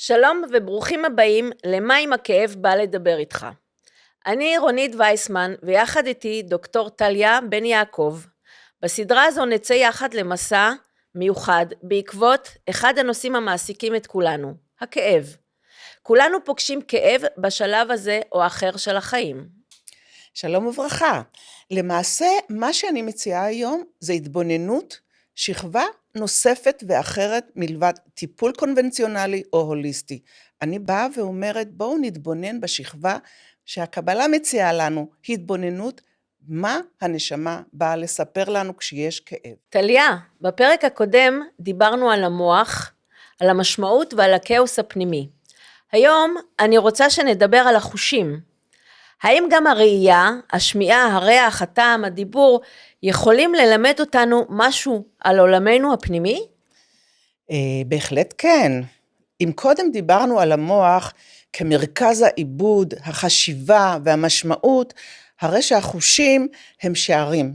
שלום וברוכים הבאים למה אם הכאב בא לדבר איתך. אני רונית וייסמן ויחד איתי דוקטור טליה בן יעקב. בסדרה הזו נצא יחד למסע מיוחד בעקבות אחד הנושאים המעסיקים את כולנו, הכאב. כולנו פוגשים כאב בשלב הזה או אחר של החיים. שלום וברכה. למעשה, מה שאני מציעה היום זה התבוננות, שכבה נוספת ואחרת מלבד טיפול קונבנציונלי או הוליסטי. אני באה ואומרת, בואו נתבונן בשכבה שהקבלה מציעה לנו, התבוננות, מה הנשמה באה לספר לנו כשיש כאב. טליה, בפרק הקודם דיברנו על המוח, על המשמעות ועל הכאוס הפנימי. היום אני רוצה שנדבר על החושים. האם גם הראייה, השמיעה, הריח, הטעם, הדיבור, יכולים ללמד אותנו משהו על עולמנו הפנימי? בהחלט כן. אם קודם דיברנו על המוח כמרכז העיבוד, החשיבה והמשמעות, הרי שהחושים הם שערים.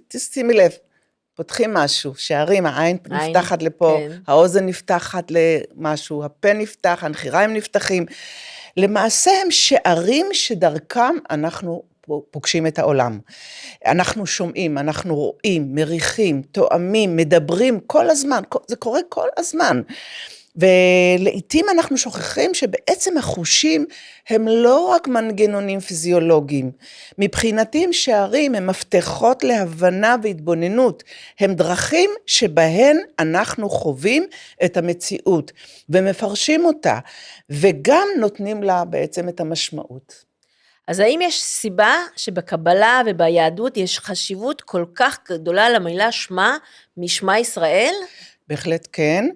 תשימי לב, פותחים משהו, שערים, העין נפתחת לפה, כן. האוזן נפתחת למשהו, הפה נפתח, הנחיריים נפתחים. למעשה הם שערים שדרכם אנחנו פוגשים את העולם. אנחנו שומעים, אנחנו רואים, מריחים, תואמים, מדברים כל הזמן, זה קורה כל הזמן. ולעיתים אנחנו שוכחים שבעצם החושים הם לא רק מנגנונים פיזיולוגיים. מבחינתי הם שערים, הם מפתחות להבנה והתבוננות. הם דרכים שבהן אנחנו חווים את המציאות ומפרשים אותה, וגם נותנים לה בעצם את המשמעות. אז האם יש סיבה שבקבלה וביהדות יש חשיבות כל כך גדולה למילה שמה משמע ישראל? בהחלט כן.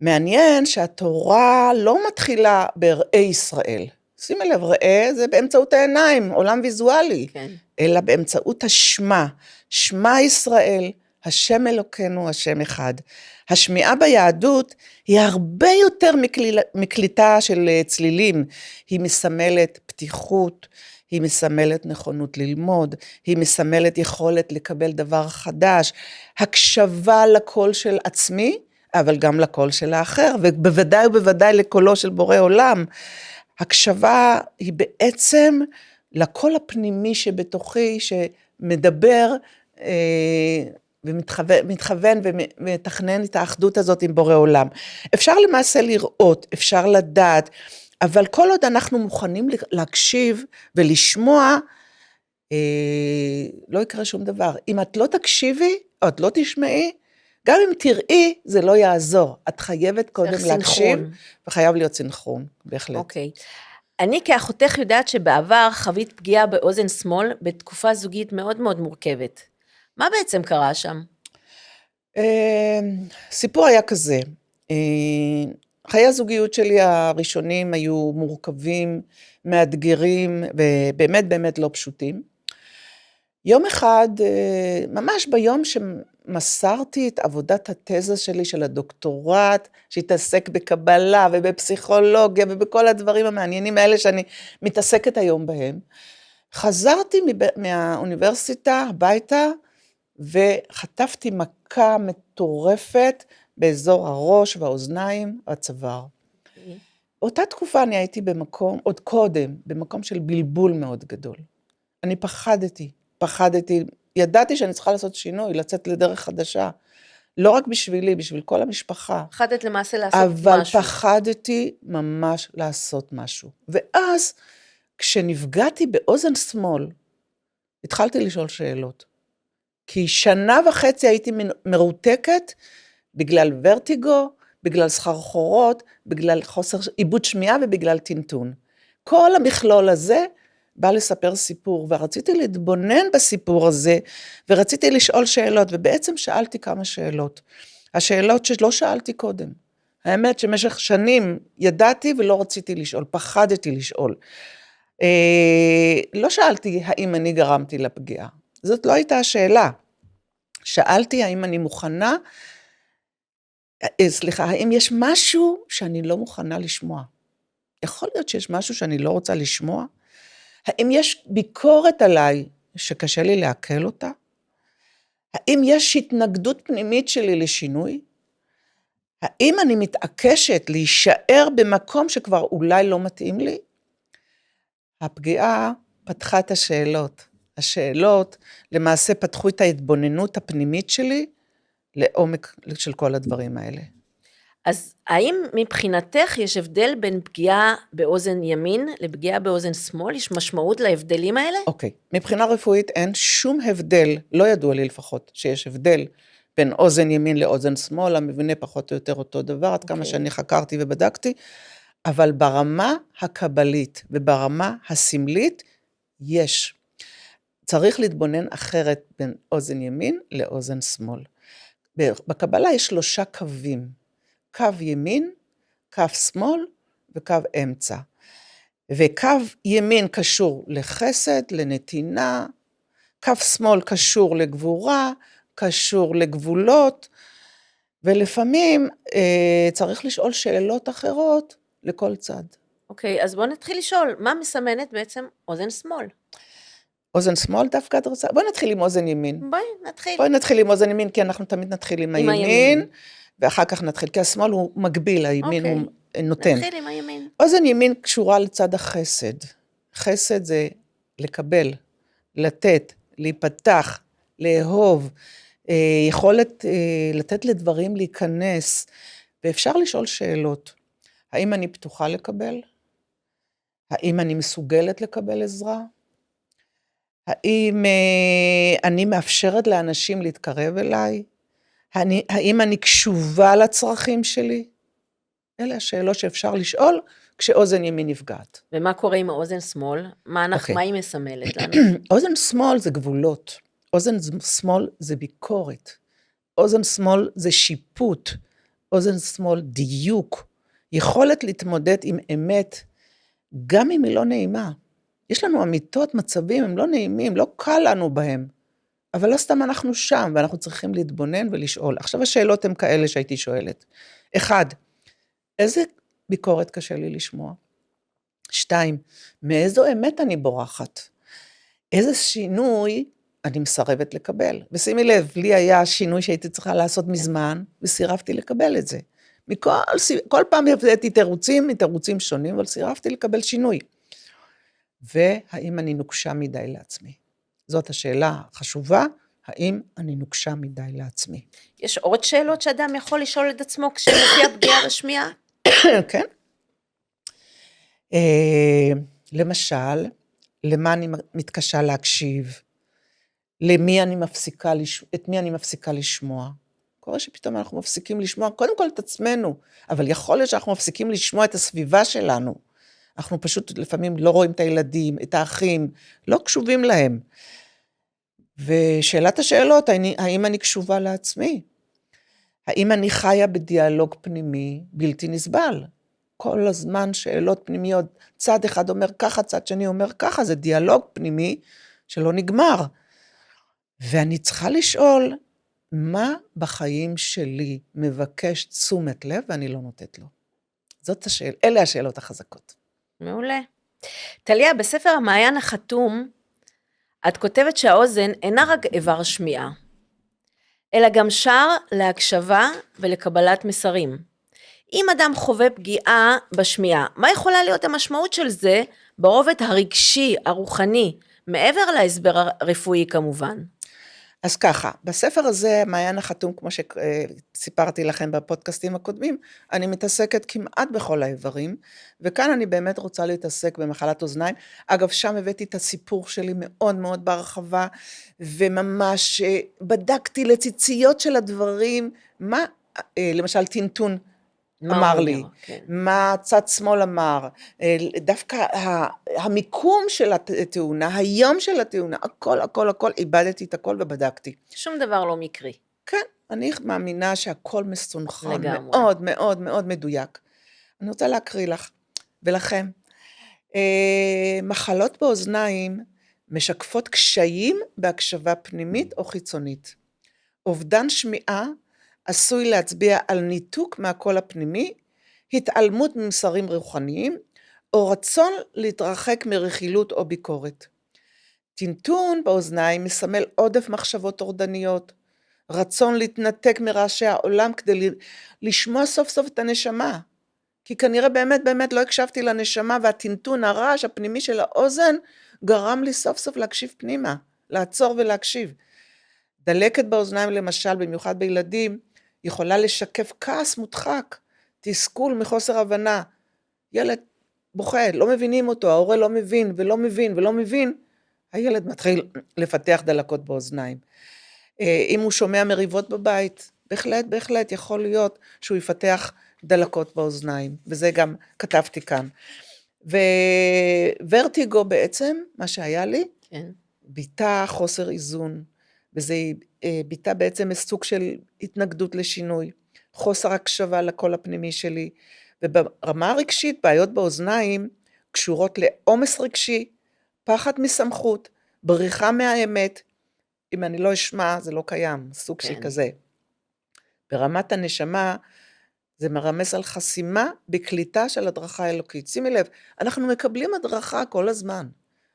מעניין שהתורה לא מתחילה בראי ישראל. שימי לב, ראה זה באמצעות העיניים, עולם ויזואלי. כן. אלא באמצעות השמה. שמה ישראל, השם אלוקינו, השם אחד. השמיעה ביהדות היא הרבה יותר מקליטה של צלילים. היא מסמלת פתיחות, היא מסמלת נכונות ללמוד, היא מסמלת יכולת לקבל דבר חדש, הקשבה לקול של עצמי, אבל גם לקול של האחר, ובוודאי ובוודאי לקולו של בורא עולם. הקשבה היא בעצם לקול הפנימי שבתוכי, שמדבר ומתכוון ומתכנן את האחדות הזאת עם בורא עולם. אפשר למעשה לראות, אפשר לדעת, אבל כל עוד אנחנו מוכנים להקשיב ולשמוע, לא יקרה שום דבר. אם את לא תקשיבי, או את לא תשמעי, גם אם תראי, זה לא יעזור. את חייבת קודם להקשיב, וחייב להיות סינכרון, בהחלט. אוקיי. אני כאחותך יודעת שבעבר חווית פגיעה באוזן שמאל, בתקופה זוגית מאוד מאוד מורכבת. מה בעצם קרה שם? סיפור היה כזה. חיי הזוגיות שלי הראשונים היו מורכבים, מאתגרים, ובאמת באמת לא פשוטים. יום אחד, ממש ביום שמסרתי את עבודת התזה שלי של הדוקטורט, שהתעסק בקבלה ובפסיכולוגיה ובכל הדברים המעניינים האלה שאני מתעסקת היום בהם, חזרתי מהאוניברסיטה הביתה וחטפתי מכה מטורפת באזור הראש והאוזניים והצוואר. אותה תקופה אני הייתי במקום, עוד קודם, במקום של בלבול מאוד גדול. אני פחדתי, ידעתי שאני צריכה לעשות שינוי, לצאת לדרך חדשה, לא רק בשבילי, בשביל כל המשפחה. פחדת למעשה לעשות אבל משהו. אבל פחדתי ממש לעשות משהו. ואז, כשנפגעתי באוזן שמאל, התחלתי לשאול שאלות. כי 1.5 שנה הייתי מרותקת, בגלל ורטיגו, בגלל סחרחורות, בגלל חוסר עיבוד שמיעה ובגלל טינטון. כל המכלול הזה בא לספר סיפור, ורציתי להתבונן בסיפור הזה, ורציתי לשאול שאלות, ובעצם שאלתי כמה שאלות. השאלות שלא שאלתי קודם. האמת שמשך שנים ידעתי ולא רציתי לשאול, פחדתי לשאול. לא שאלתי האם אני גרמתי לפגיעה. זאת לא הייתה השאלה. שאלתי האם אני מוכנה, האם יש משהו שאני לא מוכנה לשמוע? יכול להיות שיש משהו שאני לא רוצה לשמוע? האם יש ביקורת עליי שקשה לי לעכל אותה? האם יש התנגדות פנימית שלי לשינוי? האם אני מתעקשת להישאר במקום שכבר אולי לא מתאים לי? הפגיעה פתחה את השאלות. השאלות למעשה פתחו את ההתבוננות הפנימית שלי לעומק של כל הדברים האלה. אז האם מבחינתך יש הבדל בין פגיעה באוזן ימין לפגיעה באוזן שמאל? יש משמעות להבדלים האלה? אוקיי, מבחינה רפואית אין שום הבדל, לא ידוע לי לפחות, שיש הבדל בין אוזן ימין לאוזן שמאל, המבנה פחות או יותר אותו דבר, עד כמה שאני חקרתי ובדקתי, אבל ברמה הקבלית וברמה הסמלית יש. צריך להתבונן אחרת בין אוזן ימין לאוזן שמאל. בקבלה יש 3 קווים, קו ימין, קו שמאל וקו אמצע. וקו ימין קשור לחסד, לנתינה, קו שמאל קשור לגבורה, קשור לגבולות, ולפעמים צריך לשאול שאלות אחרות לכל צד. אוקיי, אז בואו נתחיל לשאול, מה מסמנת בעצם אוזן שמאל? אוזן שמאל דווקא את רוצה? בואי נתחיל עם אוזן ימין. בואי נתחיל. עם אוזן ימין, כי אנחנו תמיד נתחיל עם הימין, ואחר כך נתחיל, כי השמאל הוא מגביל, הימין הוא נותן. נתחיל עם הימין. אוזן ימין קשורה לצד החסד. חסד זה לקבל, לתת, להיפתח, לאהוב, יכולת לתת לדברים להיכנס, ואפשר לשאול שאלות. האם אני פתוחה לקבל? האם אני מסוגלת לקבל עזרה? האם אני מאפשרת לאנשים להתקרב אליי? האם אני קשובה לצרכים שלי? אלה השאלות שאפשר לשאול כשאוזן ימין נפגעת. ומה קורה עם האוזן שמאל? מה היא מסמלת לנו? אוזן שמאל זה גבולות, אוזן שמאל זה ביקורת, אוזן שמאל זה שיפוט, אוזן שמאל דיוק, יכולת להתמודד עם אמת, גם אם היא לא נעימה. יש לנו אמיתות, מצבים, הם לא נעימים, לא קל לנו בהם, אבל לא סתם אנחנו שם, ואנחנו צריכים להתבונן ולשאול. עכשיו השאלות הן כאלה שהייתי שואלת. 1, איזה ביקורת קשה לי לשמוע? 2, מאיזו אמת אני בורחת? איזה שינוי אני מסרבת לקבל? ושימי לב, לי היה שינוי שהייתי צריכה לעשות מזמן, וסירבתי לקבל את זה. כל פעם הבאתי תירוצים שונים, אבל סירבתי לקבל שינוי. והאם אני נוקשה מדי לעצמי? זאת השאלה החשובה, האם אני נוקשה מדי לעצמי? יש עוד שאלות שאדם יכול לשאול את עצמו כשמופיע פגיעה בשמיעה? כן. למשל, למה אני מתקשה להקשיב? את מי אני מפסיקה לשמוע? קורה שפתאום אנחנו מפסיקים לשמוע, קודם כל את עצמנו, אבל יכול להיות שאנחנו מפסיקים לשמוע את הסביבה שלנו. אנחנו פשוט לפעמים לא רואים את הילדים, את האחים, לא קשובים להם. ושאלת השאלות, האם אני קשובה לעצמי? האם אני חיה בדיאלוג פנימי בלתי נסבל? כל הזמן שאלות פנימיות, צד אחד אומר ככה, צד שני אומר ככה, זה דיאלוג פנימי שלא נגמר. ואני צריכה לשאול, מה בחיים שלי מבקש תשומת לב ואני לא נותנת לו? אלה השאלות החזקות. מעולה. טליה, בספר המעיין החתום, את כותבת שהאוזן אינה רק איבר שמיעה, אלא גם שער להקשבה ולקבלת מסרים. אם אדם חווה פגיעה בשמיעה, מה יכולה להיות המשמעות של זה ברובד הרגשי, הרוחני, מעבר להסבר הרפואי כמובן? אז ככה, בספר הזה, מעיין החתום, כמו שסיפרתי לכם בפודקאסטים הקודמים, אני מתעסקת כמעט בכל האיברים, וכאן אני באמת רוצה להתעסק במחלת אוזניים. אגב, שם הבאתי את הסיפור שלי מאוד מאוד בהרחבה, וממש בדקתי לציציות של הדברים, מה, למשל טינטון, אמר לי, כן. מה צד שמאל אמר, דווקא המיקום של התאונה, היום של התאונה, הכל, איבדתי את הכל ובדקתי. שום דבר לא מקרי. כן, אני מאמינה שהכל מסונכרן, מאוד מאוד מאוד מדויק. אני רוצה להקריא לך ולכם. מחלות באוזניים משקפות קשיים בהקשבה פנימית או חיצונית. אובדן שמיעה עשוי להצביע על ניתוק מהקול הפנימי, התעלמות ממסרים רוחניים, או רצון להתרחק מרכילות או ביקורת. טינטון באוזניים מסמל עודף מחשבות טורדניות, רצון להתנתק מרעשי העולם כדי לשמוע סוף סוף את הנשמה. כי כנראה באמת לא הקשבתי לנשמה, והטינטון, הרעש הפנימי של האוזן, גרם לי סוף סוף להקשיב פנימה, לעצור ולהקשיב. דלקת באוזניים למשל, במיוחד בילדים, יכולה לשקף כעס מודחק, תסכול מחוסר הבנה. ילד בוכה, לא מבינים אותו, ההורה לא מבין ולא מבין ולא מבין, הילד מתחיל לפתח דלקות באוזניים. אם הוא שומע מריבות בבית, בהחלט יכול להיות שהוא יפתח דלקות באוזניים, וזה גם כתבתי כאן. וורטיגו בעצם, מה שהיה לי, כן. ביטה חוסר איזון, וזה ביטה בעצם סוג של התנגדות לשינוי, חוסר הקשבה לקול הפנימי שלי, וברמה הרגשית, בעיות באוזניים, קשורות לעומס רגשי, פחד מסמכות, בריחה מהאמת, אם אני לא אשמע, זה לא קיים, סוג של כזה. ברמת הנשמה, זה מרמז על חסימה בקליטה של הדרכה אלוקית. שימי לב, אנחנו מקבלים הדרכה כל הזמן.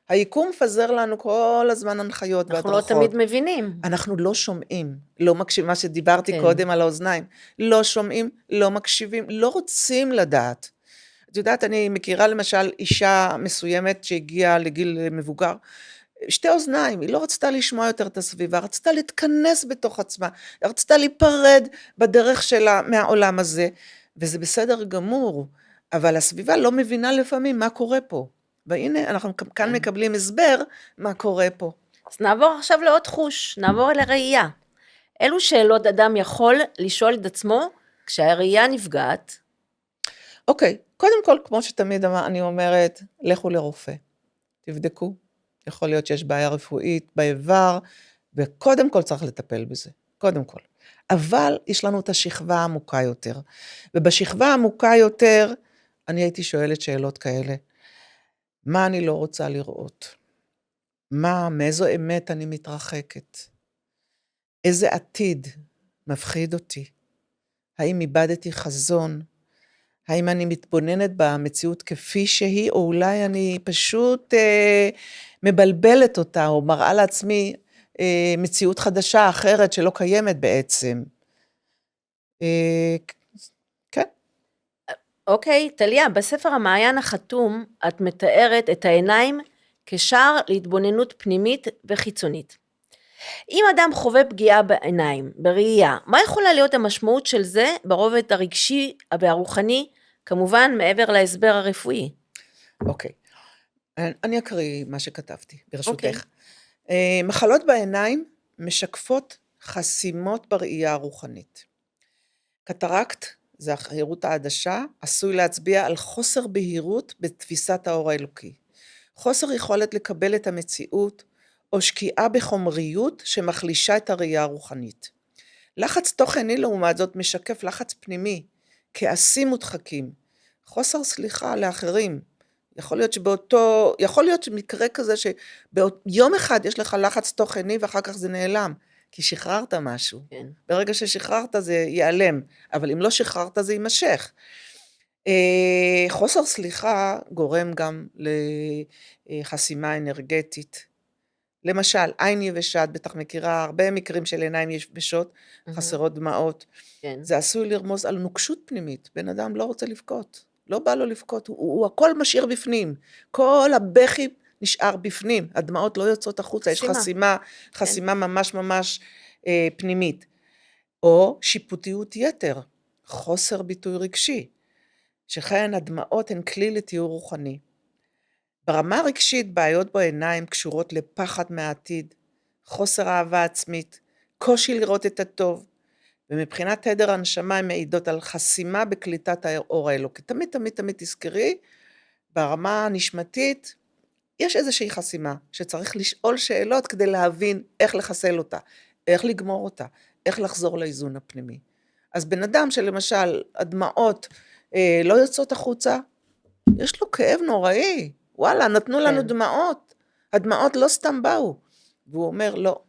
היקום מפזר לנו כל הזמן הנחיות והדרכות. אנחנו לא תמיד מבינים. אנחנו לא שומעים, לא מקשיבים, מה שדיברתי קודם על האוזניים. לא שומעים, לא מקשיבים, לא רוצים לדעת. את יודעת, אני מכירה למשל אישה מסוימת שהגיעה לגיל מבוגר, שתי אוזניים, היא לא רצתה לשמוע יותר את הסביבה, רצתה להתכנס בתוך עצמה, רצתה להיפרד בדרך שלה מהעולם הזה, וזה בסדר גמור, אבל הסביבה לא מבינה לפעמים מה קורה פה, והנה אנחנו כאן מקבלים הסבר מה קורה פה. אז נעבור עכשיו לעוד חוש, נעבור אל הראייה. אילו שאלות אדם יכול לשאול את עצמו כשהראייה נפגעת? אוקיי, קודם כל, כמו שתמיד אני אומרת, לכו לרופא, תבדקו. יכול להיות שיש בעיה רפואית באיבר, וקודם כל צריך לטפל בזה, קודם כל. אבל יש לנו את השכבה העמוקה יותר, ובשכבה העמוקה יותר, אני הייתי שואלת שאלות כאלה, מה אני לא רוצה לראות? מאיזו אמת אני מתרחקת? איזה עתיד מפחיד אותי? האם איבדתי חזון? האם אני מתבוננת במציאות כפי שהיא, או אולי אני פשוט מבלבלת אותה, או מראה לעצמי מציאות חדשה אחרת שלא קיימת בעצם. כן. אוקיי, טליה, בספר המעיין החתום, את מתארת את העיניים כשער להתבוננות פנימית וחיצונית. אם אדם חווה פגיעה בעיניים, בראייה, מה יכולה להיות המשמעות של זה ברובד הרגשי והרוחני, כמובן מעבר להסבר הרפואי? אוקיי, אני אקריא מה שכתבתי, ברשותך. מחלות בעיניים משקפות חסימות בראייה הרוחנית. קטרקט, זה החירות העדשה, עשוי להצביע על חוסר בהירות בתפיסת האור האלוקי. חוסר יכולת לקבל את המציאות, או שקיעה בחומריות שמחלישה את הראייה הרוחנית. לחץ תוכני לעומת זאת משקף לחץ פנימי, כעסים מודחקים, חוסר סליחה לאחרים. יכול להיות שמקרה כזה שביום אחד יש לך לחץ תוכני ואחר כך זה נעלם, כי שחררת משהו. כן. ברגע ששחררת זה ייעלם, אבל אם לא שחררת זה יימשך. חוסר סליחה גורם גם לחסימה אנרגטית. למשל, עין יבשה, את בטח מכירה הרבה מקרים של עיניים יבשות, חסרות דמעות. כן. זה עשוי לרמוז על נוקשות פנימית. בן אדם לא רוצה לבכות, לא בא לו לבכות, הוא הכל משאיר בפנים. כל הבכי נשאר בפנים, הדמעות לא יוצאות החוצה, יש חסימה ממש פנימית. או שיפוטיות יתר, חוסר ביטוי רגשי, שכן הדמעות הן כלי לתיאור רוחני. ברמה הרגשית, בעיות בעיניים קשורות לפחד מהעתיד, חוסר אהבה עצמית, קושי לראות את הטוב, ומבחינת תדר הנשמה הן מעידות על חסימה בקליטת האור האלוקי. תמיד תזכרי, ברמה הנשמתית, יש איזושהי חסימה, שצריך לשאול שאלות כדי להבין איך לחסל אותה, איך לגמור אותה, איך לחזור לאיזון הפנימי. אז בן אדם שלמשל, הדמעות לא יוצאות החוצה, יש לו כאב נוראי, וואלה, נתנו לנו דמעות, הדמעות לא סתם באו, והוא אומר, לא,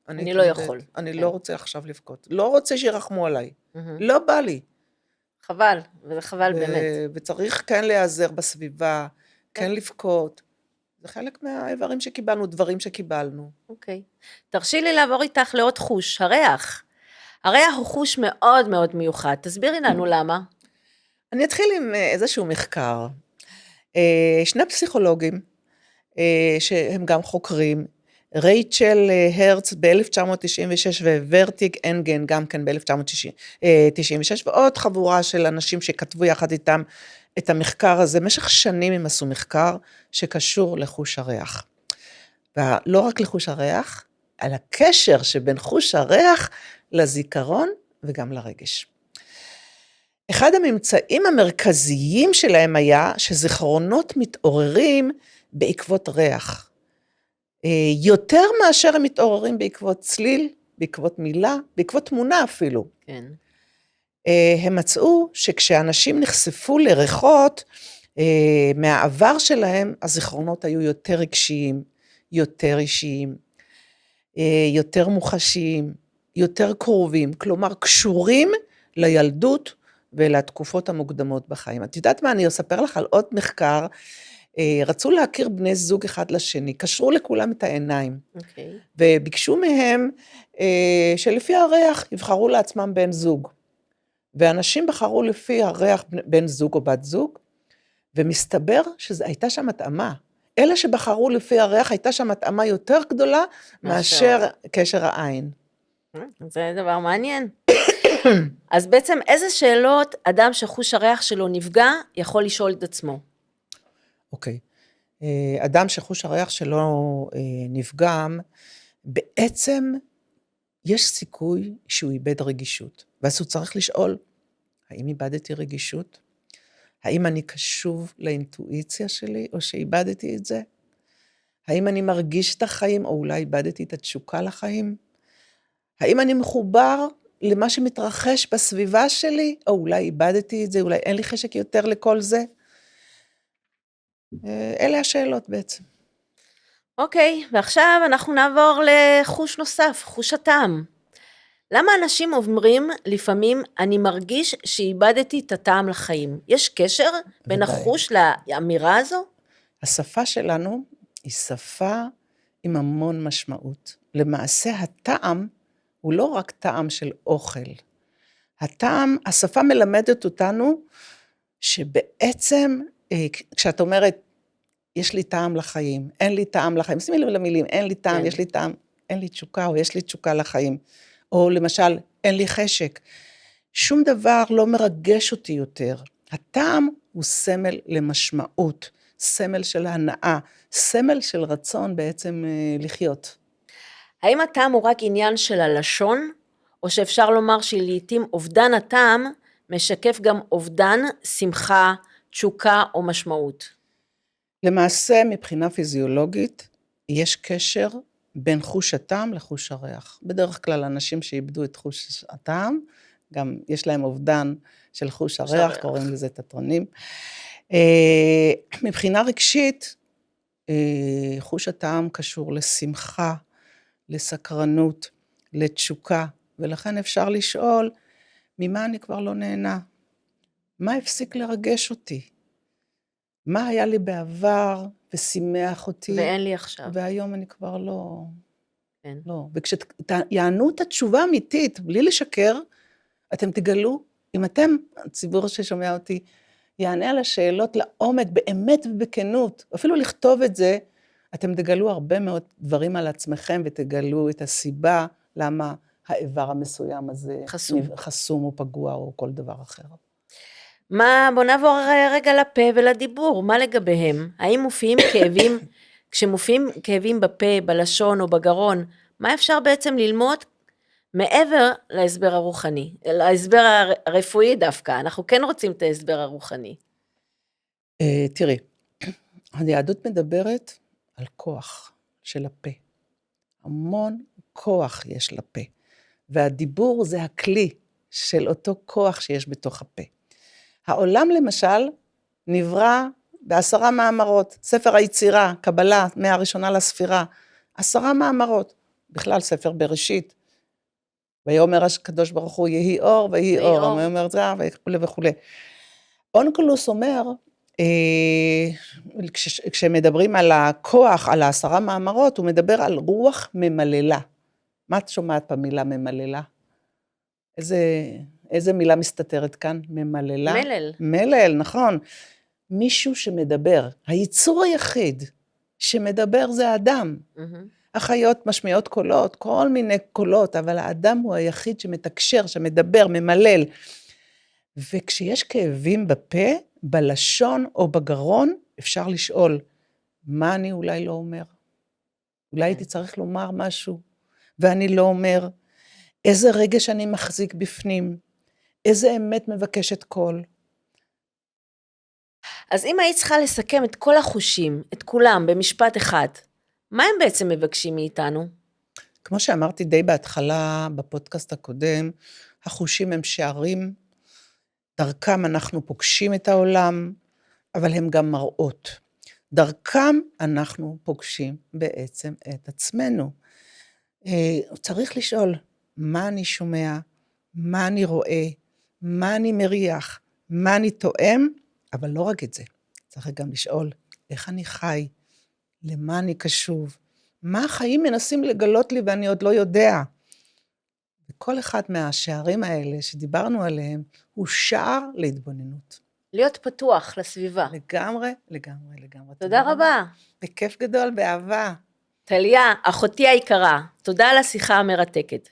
אני לא יכול. אני לא רוצה עכשיו לבכות, לא רוצה שירחמו עליי, לא בא לי. חבל, וזה חבל באמת. וצריך כן להיעזר בסביבה, כן לבכות, זה חלק מהאיברים שקיבלנו, דברים שקיבלנו. אוקיי. תרשי לי לעבור איתך לעוד חוש, הריח. הריח הוא חוש מאוד מאוד מיוחד, תסבירי לנו למה. אני אתחיל עם איזשהו מחקר. שני פסיכולוגים, שהם גם חוקרים, רייצ'ל הרץ ב-1996 וורטיג אנגן גם כן ב-1996, ועוד חבורה של אנשים שכתבו יחד איתם את המחקר הזה. במשך שנים הם עשו מחקר שקשור לחוש הריח. ולא רק לחוש הריח, על הקשר שבין חוש הריח לזיכרון וגם לרגש. אחד הממצאים המרכזיים שלהם היה שזיכרונות מתעוררים בעקבות ריח. יותר מאשר הם מתעוררים בעקבות צליל, בעקבות מילה, בעקבות תמונה אפילו. כן. הם מצאו שכשאנשים נחשפו לריחות מהעבר שלהם, הזיכרונות היו יותר רגשיים, יותר אישיים, יותר מוחשיים, יותר קרובים, כלומר קשורים לילדות ולתקופות המוקדמות בחיים. את יודעת מה, אני אספר לך על עוד מחקר, רצו להכיר בני זוג אחד לשני, קשרו לכולם את העיניים, וביקשו מהם שלפי הריח יבחרו לעצמם בן זוג, ואנשים בחרו לפי הריח בן זוג או בת זוג, ומסתבר שהייתה שם התאמה. אלה שבחרו לפי הריח הייתה שם התאמה יותר גדולה מאשר קשר העין. זה דבר מעניין. אז בעצם איזה שאלות אדם שחוש הריח שלו נפגע יכול לשאול את עצמו? אוקיי. אדם שחוש הריח שלו נפגם, בעצם יש סיכוי שהוא איבד רגישות. ואז הוא צריך לשאול, האם איבדתי רגישות? האם אני קשוב לאינטואיציה שלי, או שאיבדתי את זה? האם אני מרגיש את החיים, או אולי איבדתי את התשוקה לחיים? האם אני מחובר למה שמתרחש בסביבה שלי, או אולי איבדתי את זה, אולי אין לי חשק יותר לכל זה? אלה השאלות בעצם. אוקיי, ועכשיו אנחנו נעבור לחוש נוסף, חוש הטעם. למה אנשים אומרים לפעמים, אני מרגיש שאיבדתי את הטעם לחיים? יש קשר בין החוש לאמירה הזו? השפה שלנו היא שפה עם המון משמעות. למעשה הטעם הוא לא רק טעם של אוכל. הטעם, השפה מלמדת אותנו שבעצם, כשאת אומרת, יש לי טעם לחיים, אין לי טעם לחיים, שימי לב למילים, אין לי טעם, יש לי טעם, אין לי תשוקה, או יש לי תשוקה לחיים. או למשל, אין לי חשק. שום דבר לא מרגש אותי יותר. הטעם הוא סמל למשמעות, סמל של הנאה, סמל של רצון בעצם לחיות. האם הטעם הוא רק עניין של הלשון, או שאפשר לומר שלעיתים אובדן הטעם משקף גם אובדן, שמחה, תשוקה או משמעות? למעשה, מבחינה פיזיולוגית, יש קשר בין חוש הטעם לחוש הריח. בדרך כלל, אנשים שאיבדו את חוש הטעם, גם יש להם אובדן של חוש הריח, קוראים לזה תיאטרונים. מבחינה רגשית, חוש הטעם קשור לשמחה, לסקרנות, לתשוקה, ולכן אפשר לשאול, ממה אני כבר לא נהנה? מה הפסיק לרגש אותי? מה היה לי בעבר ושימח אותי? ואין לי עכשיו. והיום אני כבר לא. כן. לא. וכשתענו את התשובה האמיתית, בלי לשקר, אתם תגלו, אם אתם, הציבור ששומע אותי, יענה על השאלות לעומק, באמת ובכנות, אפילו לכתוב את זה, אתם תגלו הרבה מאוד דברים על עצמכם, ותגלו את הסיבה למה האיבר המסוים הזה חסום או פגוע או כל דבר אחר. בוא נעבור רגע לפה ולדיבור, מה לגביהם? האם מופיעים כאבים, כשמופיעים כאבים בפה, בלשון או בגרון, מה אפשר בעצם ללמוד מעבר להסבר הרוחני, להסבר הרפואי דווקא, אנחנו כן רוצים את ההסבר הרוחני. תראי, היהדות מדברת על כוח של הפה. המון כוח יש לפה, והדיבור זה הכלי של אותו כוח שיש בתוך הפה. העולם למשל נברא ב10 מאמרות, ספר היצירה, קבלה, מהראשונה לספירה, 10 מאמרות, בכלל ספר בראשית, ויאמר הקדוש ברוך הוא יהי אור ויהי אור, ויאמר זה וכו' וכו'. אונקלוס אומר, כשמדברים על הכוח, על 10 מאמרות, הוא מדבר על רוח ממללה. מה את שומעת במילה ממללה? איזה מילה מסתתרת כאן? ממללה? מלל. מלל, נכון. מישהו שמדבר. היצור היחיד שמדבר זה האדם. החיות משמיעות קולות, כל מיני קולות, אבל האדם הוא היחיד שמתקשר, שמדבר, ממלל. וכשיש כאבים בפה, בלשון או בגרון, אפשר לשאול, מה אני אולי לא אומר? אולי הייתי צריך לומר משהו, ואני לא אומר, איזה רגש אני מחזיק בפנים, איזה אמת מבקשת קול. אז אם היית צריכה לסכם את כל החושים, את כולם, במשפט אחד, מה הם בעצם מבקשים מאיתנו? כמו שאמרתי די בהתחלה, בפודקאסט הקודם, החושים הם שערים, דרכם אנחנו פוגשים את העולם, אבל הם גם מראות. דרכם אנחנו פוגשים בעצם את עצמנו. צריך לשאול, מה אני שומע, מה אני רואה, מה אני מריח, מה אני תואם, אבל לא רק את זה. צריך גם לשאול, איך אני חי, למה אני קשוב, מה החיים מנסים לגלות לי ואני עוד לא יודע. וכל אחד מהשערים האלה שדיברנו עליהם, הוא שער להתבוננות. להיות פתוח לסביבה. לגמרי, לגמרי, לגמרי. תודה רבה. בכיף גדול, באהבה. טליה, אחותי היקרה, תודה על השיחה המרתקת.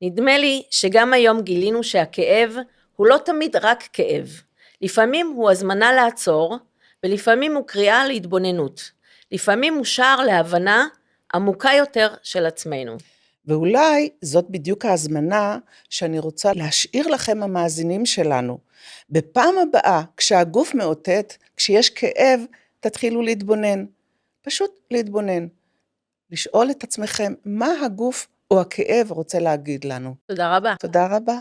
נדמה לי שגם היום גילינו שהכאב הוא לא תמיד רק כאב. לפעמים הוא הזמנה לעצור, ולפעמים הוא קריאה להתבוננות. לפעמים הוא שער להבנה עמוקה יותר של עצמנו. ואולי זאת בדיוק ההזמנה שאני רוצה להשאיר לכם המאזינים שלנו. בפעם הבאה, כשהגוף מאותת, כשיש כאב, תתחילו להתבונן. פשוט להתבונן. לשאול את עצמכם מה הגוף או הכאב רוצה להגיד לנו. תודה רבה. תודה רבה.